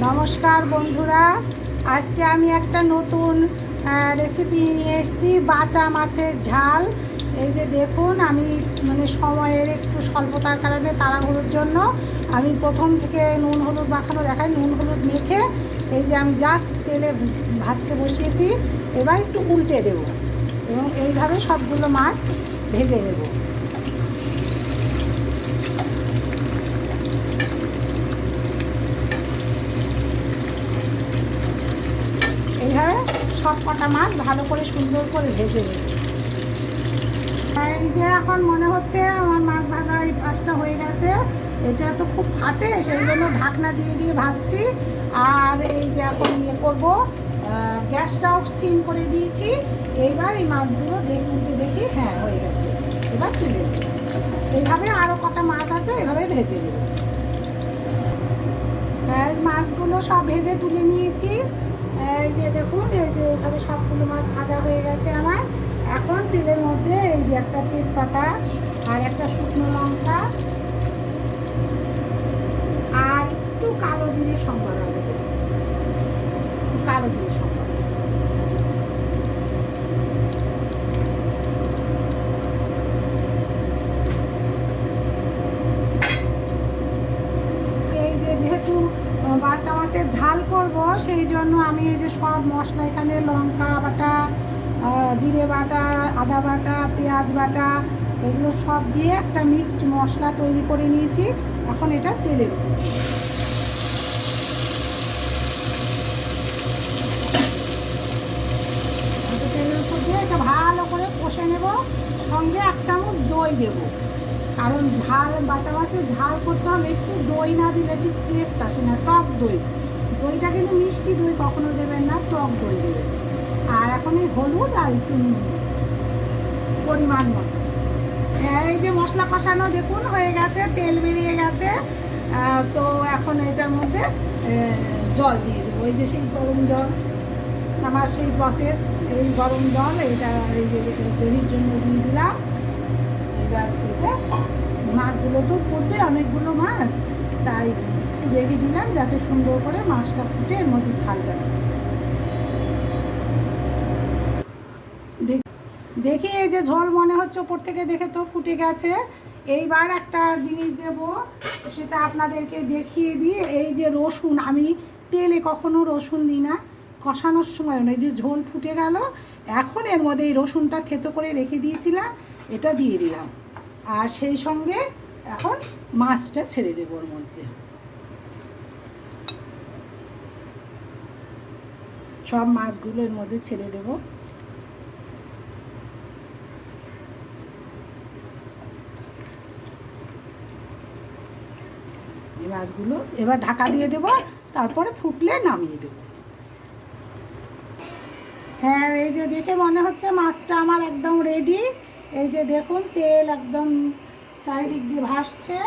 নমস্কার বন্ধুরা, আজকে আমি একটা নতুন রেসিপি নিয়ে এসেছি, বাঁচা মাছের ঝাল। এই যে দেখুন, আমি সময়ের একটু স্বল্পতার কারণে তাড়াহুড়োর জন্য আমি প্রথম থেকে নুন হলুদ মাখানো দেখাই। নুন হলুদ মেখে এই যে আমি জাস্ট তেলে ভাজতে বসিয়েছি। এবার একটু উল্টে দেব এবং এইভাবে সবগুলো মাছ ভেজে নেব। এইভাবে সব কটা মাছ ভালো করে সুন্দর করে ভেজে নেব। এই যে এখন মনে হচ্ছে আমার মাছ ভাজা এই পাঁচটা হয়ে গেছে। এটা তো খুব ফাটে, সেই জন্য ঢাকনা দিয়ে দিয়ে ভাজছি। আর এই যে এখন করবো, গ্যাসটাও সিম করে দিয়েছি। এইবার এই মাছগুলো উল্টে দেখি, হ্যাঁ হয়ে গেছে। এবার তুলে দেব। এইভাবে আরও কটা মাছ আছে, এভাবে ভেজে নেব। মাছগুলো সব ভেজে তুলে নিয়েছি। এই যে দেখুন, এই যে এইভাবে সবগুলো মাছ ভাজা হয়ে গেছে আমার। এখন তেলের মধ্যে এই যে একটা তেজপাতা আর একটা শুকনো লঙ্কা আর একটু কালো জিরে সম্বরণ দেবো। কালো জিরে সম্বরণ এই যে যেহেতু বাঁচা মাছের ঝাল করব, সেই জন্য আমি এই যে সব মশলা এখানে লঙ্কা বাটা, জিরে বাটা, আদা বাটা, পেঁয়াজ বাটা, এগুলো সব দিয়ে একটা মিক্সড মশলা তৈরি করে নিয়েছি। এখন এটা তেলে তেলের উপর দিয়ে এটা ভালো করে কষে নেব। সঙ্গে 1 চামচ দই দেবো, কারণ ঝাল বাঁচা মাছের ঝাল করতে হলে একটু দই না দিলে ঠিক টেস্ট আসে না। টক দই, দইটা কিন্তু মিষ্টি দই কখনো দেবেন না, টক দই দেবেন। আর এখন এই হলুদ আর একটু নুন পরিমাণ মতো। এই যে মশলা কষানো দেখুন হয়ে গেছে, তেল বেরিয়ে গেছে। তো এখন এটার মধ্যে জল দিয়ে দেবো। ওই যে সেই গরম জল, আমার সেই প্রসেস, এই গরম জল এটা এই যে গ্রেভির জন্য দিয়ে দিলাম। এবার এটা মাছগুলো তো ফুটবে, অনেকগুলো মাছ, তাই একটু গ্রেভি দিলাম যাতে সুন্দর করে মাছটা ফুটে এর মধ্যে ঝালটা ঢুকে যায়। দেখি এই যে ঝোল মনে হচ্ছে ওপর থেকে দেখে তো ফুটে গেছে। এইবার একটা জিনিস দেব, সেটা আপনাদেরকে দেখিয়ে দিয়ে, এই যে রসুন, আমি তেলে কখনো রসুন দিই না, কষানোর সময় নয়। যে ঝোল ফুটে গেল, এখন এর মধ্যে এই রসুনটা থেতো করে রেখে দিয়েছিলাম, এটা দিয়ে দিলাম। আর সেই সঙ্গে এখন মাছটা ছেড়ে দেবো ওর মধ্যে। সব মাছগুলো এর মধ্যে ছেড়ে দেবো। এই মাছগুলো এবার ঢাকা দিয়ে দেবো, তারপরে ফুটলে নামিয়ে দেবো। হ্যাঁ, এই যে দেখে মনে হচ্ছে মাছটা আমার একদম রেডি। এই যে দেখুন, তেল একদম চারিদিক দিয়ে ভাসছে।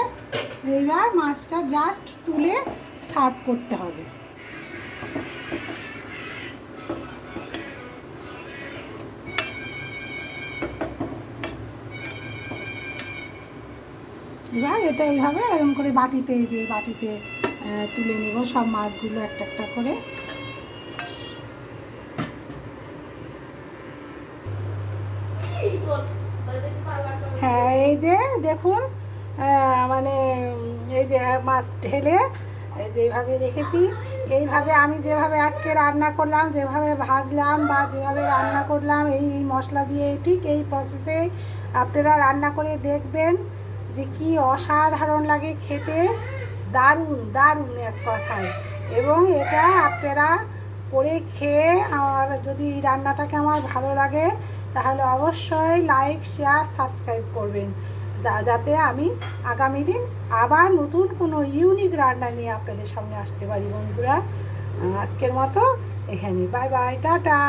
এইবার মাছটা জাস্ট তুলে সার্ভ করতে হবে। এবার এটা এইভাবে এরকম করে বাটিতে, এই যে বাটিতে তুলে নেব সব মাছগুলো একটা একটা করে। হ্যাঁ, এই যে দেখুন, মানে এই যে মাছ ঢেলে এই যে এইভাবে রেখেছি। এইভাবে আমি যেভাবে আজকে রান্না করলাম, যেভাবে ভাজলাম বা যেভাবে রান্না করলাম, এই মশলা দিয়ে ঠিক এই প্রসেসে আপনারা রান্না করে দেখবেন যে কি অসাধারণ লাগে খেতে। দারুণ দারুণ এক কথায়। এবং এটা আপনারা করে খেয়ে, আর যদি রান্নাটাকে আমার ভালো লাগে তাহলে অবশ্যই লাইক, শেয়ার, সাবস্ক্রাইব করবেন, যাতে আমি আগামী দিন আবার নতুন কোনো ইউনিক রান্না নিয়ে আপনাদের সামনে আসতে পারি। বন্ধুরা, আজকের মতো এখানে, বাই বাই, টাটা।